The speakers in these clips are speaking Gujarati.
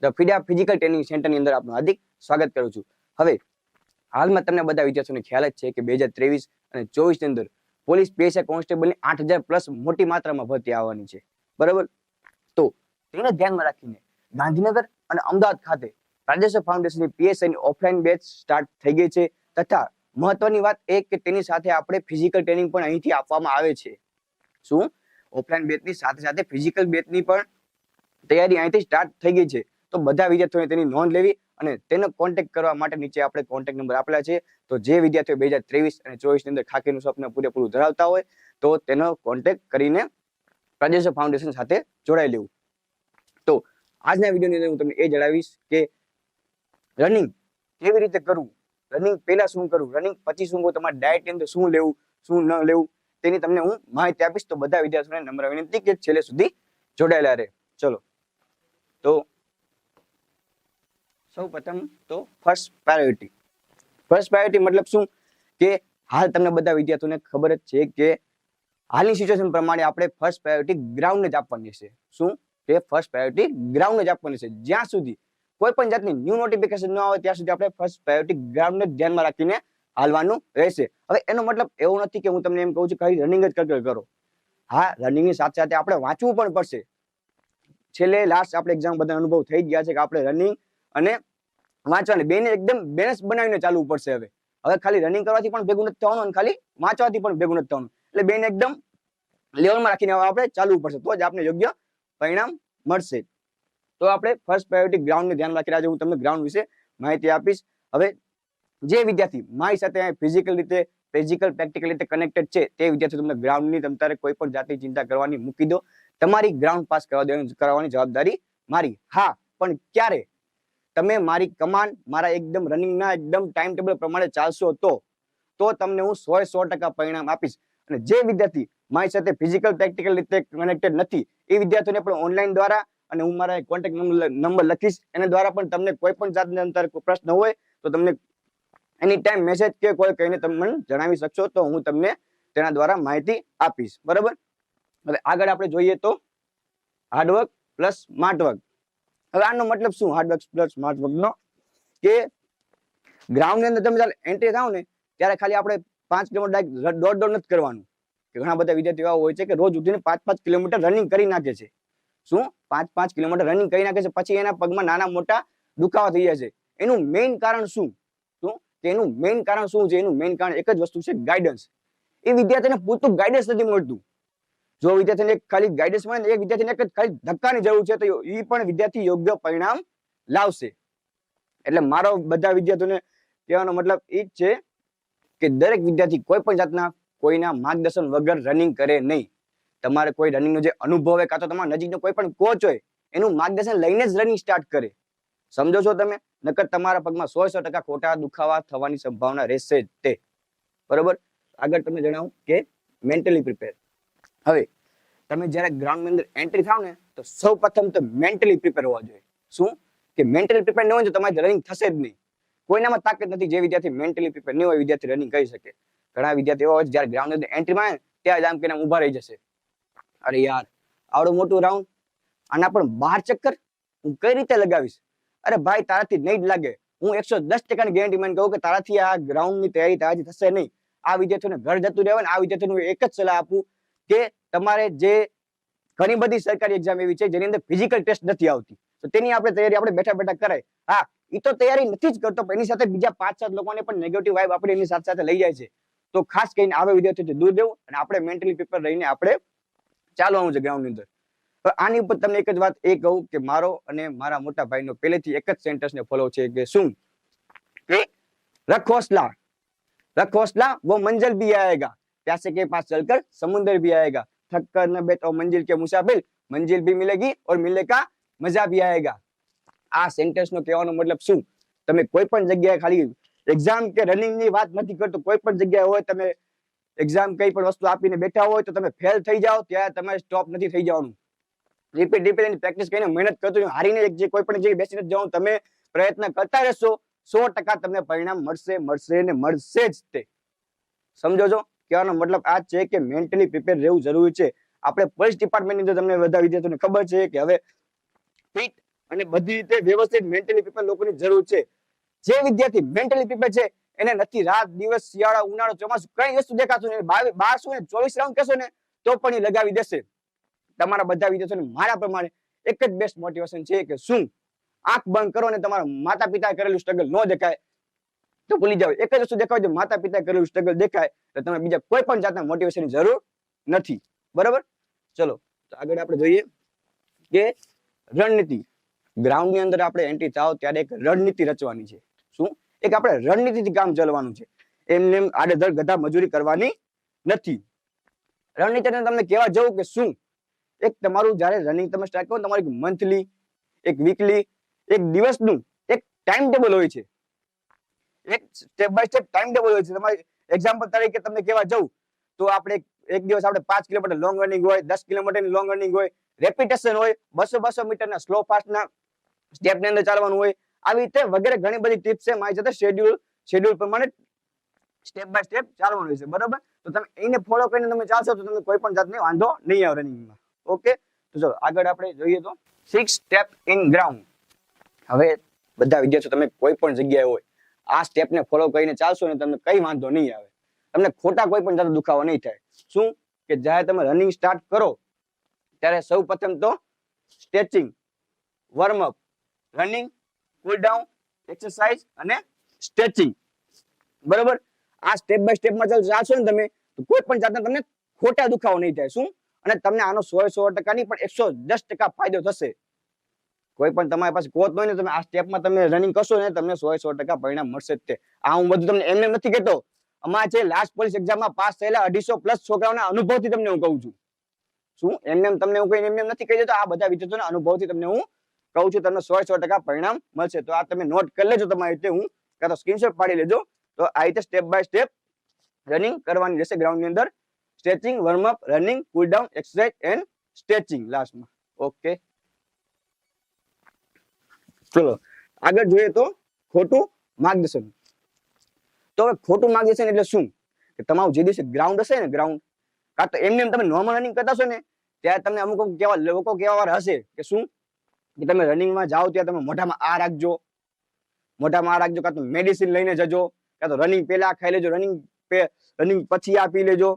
ધ ફિડા ફિઝિકલ ટ્રેનિંગ સેન્ટરની અંદર આપનું હાર્દિક સ્વાગત કરું છું। હવે હાલમાં તમને બધા વિદ્યાર્થીઓને ખ્યાલ જ છે કે 2023 અને 24 ની અંદર પોલીસ PSI કોન્સ્ટેબલની 8000 પ્લસ મોટી માત્રામાં ભરતી આવવાની છે, બરાબર। તો તેને ધ્યાનમાં રાખીને ગાંધીનગર અને અમદાવાદ ખાતે રાજ્ય ફાઉન્ડેશનની PSI ની ઓફલાઈન બેચ સ્ટાર્ટ થઈ ગઈ છે, તથા મહત્વની વાત એ કે તેની સાથે આપણે ફિઝિકલ ટ્રેનિંગ પણ અહીંથી આપવામાં આવે છે। શું ઓફલાઈન બેચની સાથે સાથે ફિઝિકલ બેચની પણ તૈયારી અહીંથી સ્ટાર્ટ થઈ ગઈ છે। તો બધા વિદ્યાર્થીઓએ તેની નોંધ લેવી અને તેનો કોન્ટેક્ટ કરવા માટે નીચે આપણે કોન્ટેક્ટ નંબર આપેલા છે। તો જે વિદ્યાર્થીઓ 2023 અને 24 ની અંદર ખાકીનું સ્વપ્ન પૂરેપૂરું ધરાવતા હોય તો તેનો કોન્ટેક્ટ કરીને રાજ્ય ફાઉન્ડેશન સાથે જોડાઈ લેવું। તો આજના વિડીયોની અંદર હું તમને એ જણાવીશ કે રનિંગ કેવી રીતે કરવું, રનિંગ પહેલા શું કરવું, રનિંગ પછી શું કરવું, તમારે ડાયટની અંદર શું લેવું શું ન લેવું તેની તમને હું માહિતી આપીશ। તો બધા વિદ્યાર્થીઓને નમ્ર વિનંતી કે છેલ્લે સુધી જોડાયેલા રહે। ચલો, તો સૌ પ્રથમ તો ફર્સ્ટ પ્રાયોરિટી મતલબ શું કે હાલ તમને બધા વિદ્યાર્થીઓને ખબર જ છે કે હાલની સિચ્યુએશન પ્રમાણે આપણે ફર્સ્ટ પ્રાયોરિટી ગ્રાઉન્ડને જ આપવાની છે। શું કે ફર્સ્ટ પ્રાયોરિટી ગ્રાઉન્ડને જ આપવાની છે। જ્યાં સુધી કોઈ પણ જાતની ન્યૂ નોટિફિકેશન ન આવે ત્યાં સુધી આપણે ફર્સ્ટ પ્રાયોરિટી ગ્રાઉન્ડને ધ્યાનમાં રાખીને હાલવાનું રહેશે। હવે એનો મતલબ એવો નથી કે હું તમને એમ કહું છું કે રનિંગ જ કરો। હા, રનિંગની સાથે સાથે આપણે વાંચવું પણ પડશે। છેલ્લે લાસ્ટ આપણે એક્ઝામ બધા અનુભવ થઈ ગયા છે કે આપણે રનિંગ અને વાંચવાની બેને એકદમ બેલેન્સ બનાવીને ચાલવું પડશે। હવે ખાલી રનિંગ કરવાથી પણ ભેગું નથી થવાનું અને ખાલી વાંચવાથી પણ ભેગું નથી થવાનું, એટલે બેને એકદમ લેવલમાં રાખીને આપણે ચાલવું પડશે, તો જ આપણે યોગ્ય પરિણામ મળશે। તો આપણે ફર્સ્ટ પ્રાયોરિટી ગ્રાઉન્ડને ધ્યાન રાખી આજે હું તમને ગ્રાઉન્ડ વિશે માહિતી આપીશ। હવે જે વિદ્યાર્થી મારી સાથે ફિઝિકલ પ્રેક્ટિકલ રીતે કનેક્ટેડ છે તે વિદ્યાર્થી તમને ગ્રાઉન્ડની તમારે કોઈ પણ જાતની ચિંતા કરવાની મૂકી દો। તમારી ગ્રાઉન્ડ પાસ કરવાની જવાબદારી મારી। હા, પણ ક્યારે તમે મારી કમાન્ડ મારા એકદમ રનિંગના એકદમ ટાઈમ ટેબલ પ્રમાણે ચાલશો તો તમને હું 100% પરિણામ આપીશ। અને જે વિદ્યાર્થી મારી સાથે ફિઝિકલ પ્રેક્ટિકલ રીતે કનેક્ટેડ નથી એ વિદ્યાર્થીઓને પણ ઓનલાઈન દ્વારા અને હું મારા કોન્ટેક્ટ નંબર લખીશ, એના દ્વારા પણ તમને કોઈ પણ જાતની અંદર પ્રશ્ન હોય તો તમને એની ટાઈમ મેસેજ કે કોઈ કહીને તમે જણાવી શકશો, તો હું તમને તેના દ્વારા માહિતી આપીશ, બરાબર। હવે આગળ આપણે જોઈએ તો હાર્ડવર્ક પ્લસ સ્માર્ટવર્ક। હવે આનો મતલબ શું હાર્ડવર્ક પ્લસ સ્માર્ટવર્ક નો કે ગ્રાઉન્ડની અંદર તમે જ્યારે એન્ટ્રી થાવ ને ત્યારે ખાલી આપણે 5 કિલોમીટર દોડ નથી કરવાનું। કે ઘણા બધા વિદ્યાર્થીઓ એવા હોય છે કે રોજ ઉઠીને 5-5 કિલોમીટર રનિંગ કરી નાખે છે। શું 5-5 કિલોમીટર રનિંગ કરી નાખે છે, પછી એના પગમાં નાના મોટા દુખાવા થઈ જાય છે। એનું મેઇન કારણ શું છે? એનું મેઇન કારણ એક જ વસ્તુ છે, ગાઈડન્સ। એ વિદ્યાર્થીને પૂરતું ગાઈડન્સ નથી મળતું। જો વિદ્યાર્થીને ખાલી ગાઈડન્સ મળે ને એક વિદ્યાર્થીને ખાલી ધક્કાની જરૂર છે તો એ પણ વિદ્યાર્થી યોગ્ય પરિણામ લાવશે। એટલે મારો બધા વિદ્યાર્થીઓને કહેવાનો મતલબ એ જ છે કે દરેક વિદ્યાર્થી કોઈ પણ જાતના કોઈના માર્ગદર્શન વગર રનિંગ કરે નહીં। તમારે કોઈ રનિંગનો જે અનુભવ હોય કાં તો તમારા નજીકનો કોઈ પણ કોચ હોય એનું માર્ગદર્શન લઈને જ રનિંગ સ્ટાર્ટ કરે। સમજો છો તમે? નકર તમારા પગમાં 100% ખોટા દુખાવા થવાની સંભાવના રહેશે જ તે, બરોબર। આગળ તમને જણાવું કે મેન્ટલી પ્રિપેર। હવે તમે જ્યારે ગ્રાઉન્ડની અંદર એન્ટ્રી થાવ ને તો સૌ પ્રથમ તો મેન્ટલી પ્રિપેર હોવા જોઈએ। શું કે મેન્ટલી પ્રિપેર ન હોય તો તમારી રનિંગ થશે જ નહીં। કોઈનામાં તાકાત નથી જે વિદ્યાર્થી મેન્ટલી પ્રિપેર નહીં હોય વિદ્યાર્થી રનિંગ કરી શકે। ઘણા વિદ્યાર્થીઓ એવા હોય જ્યારે ગ્રાઉન્ડની અંદર એન્ટ્રી માં ત્યાં જ આમ કે ઊભા રહી જશે, અરે યાર આવડું મોટું રાઉન્ડ, આના પણ 12 ચક્કર હું કઈ રીતે લગાવીશ? અરે ભાઈ તારાથી નહીં જ લાગે। હું 110% ગેરંટી મને કહું કે તારાથી આ ગ્રાઉન્ડની તૈયારી તારાથી થશે નહીં। આ વિદ્યાર્થીઓને ઘર જતું રહેવાય ને આ વિદ્યાર્થીઓને એક જ સલાહ આપું કે તમારે જે ઘણી બધી સરકારી એક્ઝામ એવી છે જેની અંદર ફિઝિકલ ટેસ્ટ નથી આવતી, તો તેની આપણે તૈયારી આપણે બેઠા કરાય। હા, એ તો તૈયારી નથી જ કરતો પણ એની સાથે બીજા 5-7 લોકોને પણ નેગેટિવ વાઇબ આપણે એની સાથે લઈ જાય છે। તો ખાસ કરીને આવા વિદ્યાર્થીઓથી દૂર રહેવું અને આપણે મેન્ટલી પ્રિપેર રહીને આપણે ચાલવાનું છે ગ્રાઉન્ડની અંદર। આની ઉપર તમને એક જ વાત એ કહું કે મારો અને મારા મોટા ભાઈનો પહેલેથી એક જ સેન્ટેન્સને ફોલો છે કે શું કે રખ हौसला वो मंजिल भी आएगा, प्यासे के पास चलकर समुंदर भी आएगा, थक कर न बैठो मंजिल के मुसाफिर, मंजिल भी मिलेगी और मिलने का मजा भी आएगा। આ સેન્ટેન્સનો કહેવાનો મતલબ શું? તમે કોઈ પણ જગ્યાએ ખાલી એક્ઝામ કે રનિંગની વાત નથી કરતો, કોઈ પણ જગ્યાએ હોય તમે એક્ઝામ કઈ પણ વસ્તુ આપીને બેઠા હોય તો તમે ફેલ થઈ જાઓ ત્યારે તમારે સ્ટોપ નથી થઈ જવાનું। રિપીટ એની પ્રેક્ટિસ કરીને મહેનત કરતો હારીને જે કોઈ પણ જગ્યાએ બેસીને જવાનું તમે પ્રયત્ન કરતા રહેશો 100% તમને પરિણામ મળશે ને મળશે જ તે। સમજો છો? કહેવાનો મતલબ આ છે કે મેન્ટલી પ્રિપેર રહેવું જરૂરી છે। આપણે પોલીસ ડિપાર્ટમેન્ટની અંદર તમને બધા વિદ્યાર્થીઓને ખબર છે કે હવે ફિટ અને બધી રીતે વ્યવસ્થિત મેન્ટલી પ્રિપેર લોકોની જરૂર છે. જે વિદ્યાર્થી મેન્ટલી પ્રિપેર છે એને નથી રાત દિવસ શિયાળા ઉનાળો ચોમાસું કઈ વસ્તુ દેખાતું નહીં. 12 ને 24 રાઉન્ડ કહેશો ને તો પણ એ લગાવી દેશે. તમારા બધા વિદ્યાર્થીઓને મારા પ્રમાણે એક જ બેસ્ટ મોટિવેશન છે કે શું આંખ બંધ કરો ને તમારા માતા પિતાએ કરેલું સ્ટ્રગલ ન દેખાય તો ભૂલી જાવ. એક જ વસ્તુ દેખાય માતા પિતાએ કરેલું સ્ટ્રગલ દેખાય તો તમે બીજા કોઈ પણ જાતના મોટિવેશનની જરૂર નથી. બરાબર. ચલો તો આગળ આપણે જોઈએ કે રણનીતિ. ગ્રાઉન્ડની અંદર આપણે એન્ટ્રી થાવ ત્યારે એક રણનીતિ રચવાની છે. શું? એક આપણે રણનીતિથી કામ ચાલવાનું છે. એમને એમ આડેધડ ગધા મજૂરી કરવાની નથી. રણનીતિને તમને કહેવા જવું કે શું એક તમારું જ્યારે રનિંગ તમે સ્ટાર્ટ કરો તમારું એક મંથલી, એક વીકલી, એક દિવસનું એક ટાઈમ ટેબલ હોય છે. એક step by step time table હોય છે. તમારે એક્ઝામ્પલ તરીકે તમને કહેવા જવું તો આપણે એક દિવસ આપણે 5 કિલોમીટર લોંગ રનિંગ હોય, 10 કિલોમીટરની લોંગ રનિંગ હોય, રેપિટેશન હોય, 200 મીટરના સ્લો ફાસ્ટના સ્ટેપની અંદર ચાલવાનું હોય. આવી રીતે વગેરે ઘણી બધી ટિપ્સ છે મારી સાથે શેડ્યુલ પ્રમાણે સ્ટેપ બાય સ્ટેપ ચાલવાનું હોય છે. બરાબર. તો તમે એને ફોલો કરીને તમે ચાલશો તો તમને કોઈ પણ જાતનો વાંધો નહીં આવે રનિંગમાં. ઓકે. તો ચલો આગળ આપણે જોઈએ તો 6 સ્ટેપ ઇન ગ્રાઉન્ડ. હવે બધા વિદ્યાર્થીઓ તમે કોઈ પણ જગ્યાએ હોય આ સ્ટેપને ફોલો કરીને ચાલશો ને તમને કઈ વાંધો નહીં આવે. તમને ખોટા કોઈ પણ જાતનો દુખાવો નહીં થાય. શું કે જ્યારે તમે રનિંગ સ્ટાર્ટ કરો ત્યારે સૌ પ્રથમ તો સ્ટ્રેચિંગ, વોર્મઅપ, રનિંગ, કુલ ડાઉન, એક્સરસાઇઝ અને સ્ટ્રેચિંગ. બરાબર. આ સ્ટેપ બાય સ્ટેપમાં ચાલશો ને તમે તો કોઈ પણ જાતના તમને ખોટા દુખાવો નહીં થાય. શું? અને તમને આનો 100% નહીં પણ 110% ફાયદો થશે. કોઈ પણ તમારી પાસે કોચ હોય ને તમે આ સ્ટેપમાં તમે રનિંગ કરશો ને તમને 100% પરિણામ મળશે જ તે. આ હું બધું તમને એમને નથી કહેતો. અમારા જે લાસ્ટ પોલીસ એક્ઝામમાં પાસ થયેલા 250+ છોકરાઓના અનુભવથી તમને હું કહું છું. શું એમને તમને હું કઈ એમને નથી કહી દેતો. આ બધા વિદ્યાર્થીઓના અનુભવથી તમને હું કહું છું. તમને 100% પરિણામ મળશે. તો આ તમે નોટ કરી લેજો તમારી રીતે. હું કાં તો સ્ક્રીનશોટ પાડી લેજો. તો આ રીતે સ્ટેપ બાય સ્ટેપ રનિંગ કરવાની રહેશે ગ્રાઉન્ડની અંદર. Stretching, warm up, running, cool down, exercise and stretching લાસ્ટમાં. ઓકે. ચલો આગળ જોઈએ તો ખોટું માર્ગદર્શન. તો હવે ખોટું માર્ગદર્શન એટલે શું કે તમારું જે દિવસે ગ્રાઉન્ડ હશે ને ગ્રાઉન્ડ કાં તો એમને તમે નોર્મલ રનિંગ કરતા હશો ને ત્યારે તમને અમુક કેવા લોકો કેવા વાર હશે કે શું કે તમે રનિંગમાં જાઓ ત્યાં તમે મોઢામાં આ રાખજો, કાં તો મેડિસિન લઈને જજો, કાં તો રનિંગ પહેલા ખાઈ લેજો, રનિંગ પછી આ પી લેજો.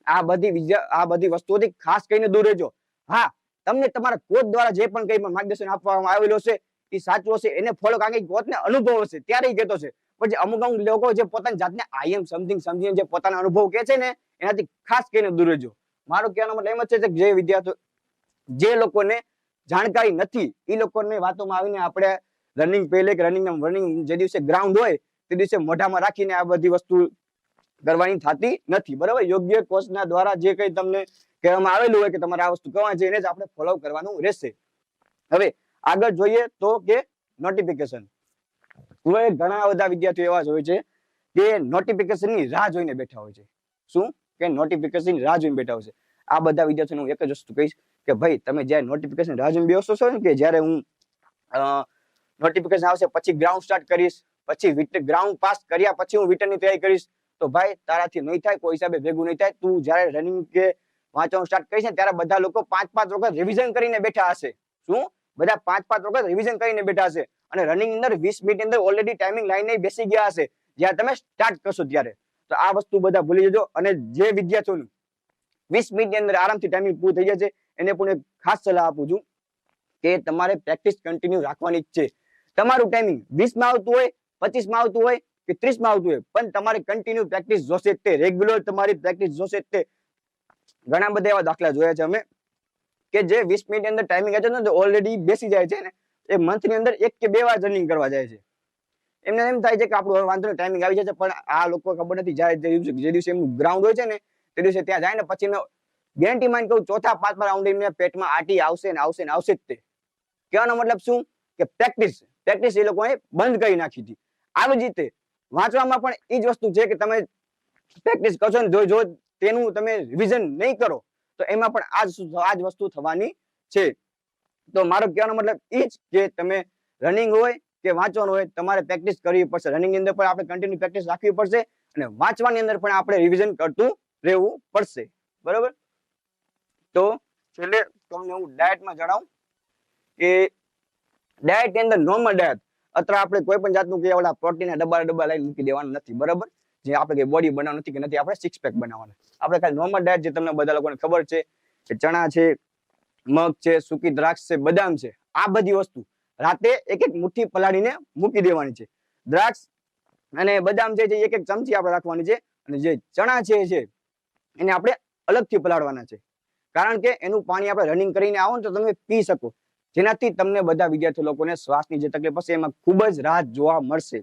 આ બધી વસ્તુઓથી ખાસ કરીને દૂર રહેજો. હા, તમને તમારા કોચ દ્વારા જે પણ કંઈ પણ માર્ગદર્શન આપવામાં આવેલું હશે એ સાચું હશે એને ફોલો કારણ કે કોચને અનુભવ હશે ત્યારે એ કહેતો છે. પણ જે અમુક લોકો જે પોતાની જાતને આઈ એમ સમથિંગ સમજીને જે પોતાના અનુભવ કહે છે ને એનાથી ખાસ કરીને દૂર રહેજો. મારું કહેવાનો મતલબ એમ જ છે કે જે વિદ્યાર્થીઓ જે લોકોને જાણકારી નથી એ લોકોને વાતોમાં આવીને આપણે રનિંગ પહેલે કે રનિંગ જે દિવસે ગ્રાઉન્ડ હોય તે દિવસે મોઢામાં રાખીને આ બધી વસ્તુ કરવાની થતી નથી. બરાબર. યોગ્ય કોચના દ્વારા જે કંઈ તમને કહેવામાં આવેલું હોય કે તમારે આ વસ્તુ કરવાની છે એને જ આપણે ફોલો કરવાનું રહેશે. હવે આગળ જોઈએ તો કે નોટિફિકેશન. હવે ઘણા બધા વિદ્યાર્થીઓ એવા જ હોય છે કે નોટિફિકેશનની રાહ જોઈને બેઠા હોય છે. શું કે નોટિફિકેશનની રાહ જોઈને બેઠા હોય છે. આ બધા વિદ્યાર્થીઓને હું એક જ વસ્તુ કહીશ કે ભાઈ તમે જ્યારે નોટિફિકેશન રાહ જોઈને બેસો છો ને કે જ્યારે હું નોટિફિકેશન આવશે પછી ગ્રાઉન્ડ સ્ટાર્ટ કરીશ, પછી ગ્રાઉન્ડ પાસ કર્યા પછી હું વિટરની તૈયારી કરીશ તો ભાઈ તારાથી નહીં થાય, કોઈ હિસાબે ભેગું નહીં થાય. તું જ્યારે રનિંગ કે વાંચવાનું સ્ટાર્ટ કરીશ ને ત્યારે બધા લોકો 5-5 વખત રિવિઝન કરીને બેઠા હશે. શું? બધા 5-5 વખત રિવિઝન કરીને બેઠા હશે અને રનિંગ અંદર 20 મિનિટ અંદર ઓલરેડી ટાઈમિંગ લાઈને બેસી ગયા હશે જ્યારે તમે સ્ટાર્ટ કરશો ત્યારે. તો આ વસ્તુ બધા ભૂલી જજો. અને જે વિદ્યાર્થીઓનું 20 મિનિટની અંદર આરામથી ટાઈમિંગ પૂરું થઈ જાય છે એને પણ એક ખાસ સલાહ આપું છું કે તમારે પ્રેક્ટિસ કન્ટિન્યુ રાખવાની જ છે. તમારું ટાઈમિંગ 20માં આવતું હોય, 25માં આવતું હોય કે 30માં આવતું હોય પણ તમારે કન્ટિન્યુ પ્રેક્ટિસ જોશે જ તે. રેગ્યુલર તમારી પ્રેક્ટિસ જોશે જ તે. ઘણા બધા એવા દાખલા જોયા છે અમે કે જે 20 મિનિટની અંદર ટાઈમિંગ આવે છે ને ઓલરેડી બેસી જાય છે ને એ મંથની અંદર 1 કે 2 વાર રનિંગ કરવા જાય છે. એમને એમ થાય છે કે આપણું વાંધો નહીં ટાઈમિંગ આવી જાય છે પણ આ લોકો ખબર નથી જે દિવસે એમનું ગ્રાઉન્ડ હોય છે ને તે દિવસે ત્યાં જાય ને પછી ગેરંટી માં કહું 4-5 રાઉન્ડ એમને પેટમાં આટી આવશે ને આવશે ને આવશે જ તે. કહેવાનો મતલબ શું કે પ્રેક્ટિસ એ લોકોએ બંધ કરી નાખી હતી. આવી જ રીતે વાંચવામાં પણ એ જ વસ્તુ છે કે તમે પ્રેક્ટિસ કરશો ને જો તેનું તમે રિવિઝન નહીં કરો તો એમાં પણ આ જ વસ્તુ થવાની છે. તો મારો કહેવાનો મતલબ એ જ કે તમે રનિંગ હોય કે વાંચવાનું હોય તમારે પ્રેક્ટિસ કરવી પડશે. રનિંગની અંદર પણ આપણે કન્ટિન્યુ પ્રેક્ટિસ રાખવી પડશે અને વાંચવાની અંદર પણ આપણે રિવિઝન કરતું રહેવું પડશે. બરોબર. તો છેલ્લે તમને હું ડાયટમાં જણાવું કે ડાયટ ની અંદર નોર્મલ ડાયટ, અત્યારે આપણે કોઈ પણ જાતનું કે ઓલા પ્રોટીનના ડબ્બા લઈને મૂકી દેવાના નથી, બરાબર? જે આપણે કે બોડી બનાવવાનું નથી કે નથી આપણે સિક્સ પેક બનાવવાના. આપણે ખાલી નોર્મલ ડાયટ જે તમને બધા લોકોને ખબર છે કે ચણા છે, મગ છે, સૂકી દ્રાક્ષ છે, બદામ છે, આ બધી વસ્તુ રાતે એક એક મુઠ્ઠી પલાળીને મૂકી દેવાની છે. દ્રાક્ષ અને બદામ છે જે એક એક ચમચી આપણે રાખવાની છે, અને જે ચણા છે એને આપણે અલગથી પલાળવાના છે. કારણ કે એનું પાણી આપણે રનિંગ કરીને આવો ને તો તમે પી શકો, જેનાથી તમને બધા વિદ્યાર્થી લોકોને શ્વાસની જે તકલીફ હશે એમાં ખૂબ જ રાહત જોવા મળશે.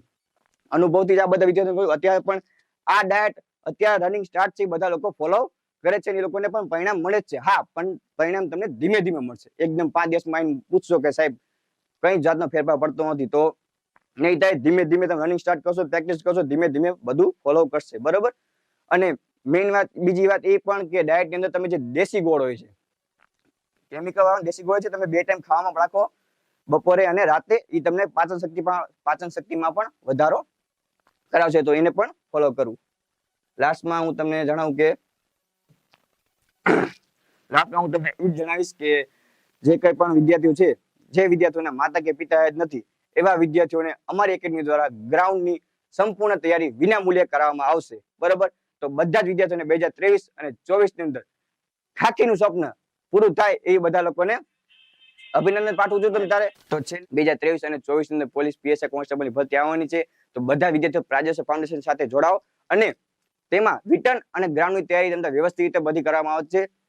અનુભવથી જ આ બધા વિદ્યાર્થીઓ અત્યારે પણ આ ડાયટ અત્યારે રનિંગ સ્ટાર્ટ છે, બધા લોકો ફોલો કરે છે, એ લોકોને પણ પરિણામ મળે જ છે. હા, પણ પરિણામ તમને ધીમે ધીમે મળશે. એકદમ 5 દિવસમાં આવીને પૂછશો કે સાહેબ કઈ જાતનો ફેરફાર પડતો નથી, તો નહીં થાય. ધીમે ધીમે તમે રનિંગ સ્ટાર્ટ કરશો, પ્રેક્ટિસ કરશો, ધીમે ધીમે બધું ફોલો કરશે, બરોબર? અને મેઇન વાત, બીજી વાત એ પણ કે ડાયટ ની અંદર તમે જે દેશી ગોળ હોય છે, કેમિકલ વાળો દેશી ગોળ છે, તમે 2 ટાઈમ ખાવામાં રાખો, બપોરે અને રાતે, એ તમને પાચન શક્તિમાં પણ વધારો કરાવશે, તો એને પણ ફોલો કરવું. લાસ્ટમાં હું તમને જણાવું કે એ જ જણાવીશ કે જે કંઈ પણ વિદ્યાર્થીઓ છે, જે વિદ્યાર્થીઓના માતા કે પિતા જ નથી, એવા વિદ્યાર્થીઓને અમારી એકેડમી દ્વારા ગ્રાઉન્ડની સંપૂર્ણ તૈયારી વિના મૂલ્યે કરાવવામાં આવશે, બરોબર? તો બધા જ વિદ્યાર્થીઓને 2023 અને 24 ની અંદર ખાકીનું સ્વપ્ન પૂરું થાય એ બધા લોકોને અભિનંદન પાઠવું છું. તારે તો છે 2023 અને 24 ની અંદર પોલીસ PSI કોન્સ્ટેબલની ભરતી આવવાની છે, તો બધા વિદ્યાર્થીઓ પ્રાજેશ ફાઉન્ડેશન સાથે જોડાઓ, અને તેમાં રિટર્ન અને ગ્રાઉન્ડની તૈયારી તમને વ્યવસ્થિત રીતે બધી કરવામાં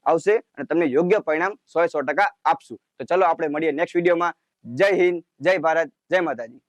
આવશે અને તમને યોગ્ય પરિણામ 100% આપશું. તો ચલો આપણે મળીએ નેક્સ્ટ વિડીયોમાં. જય હિન્દ, જય ભારત, જય માતાજી.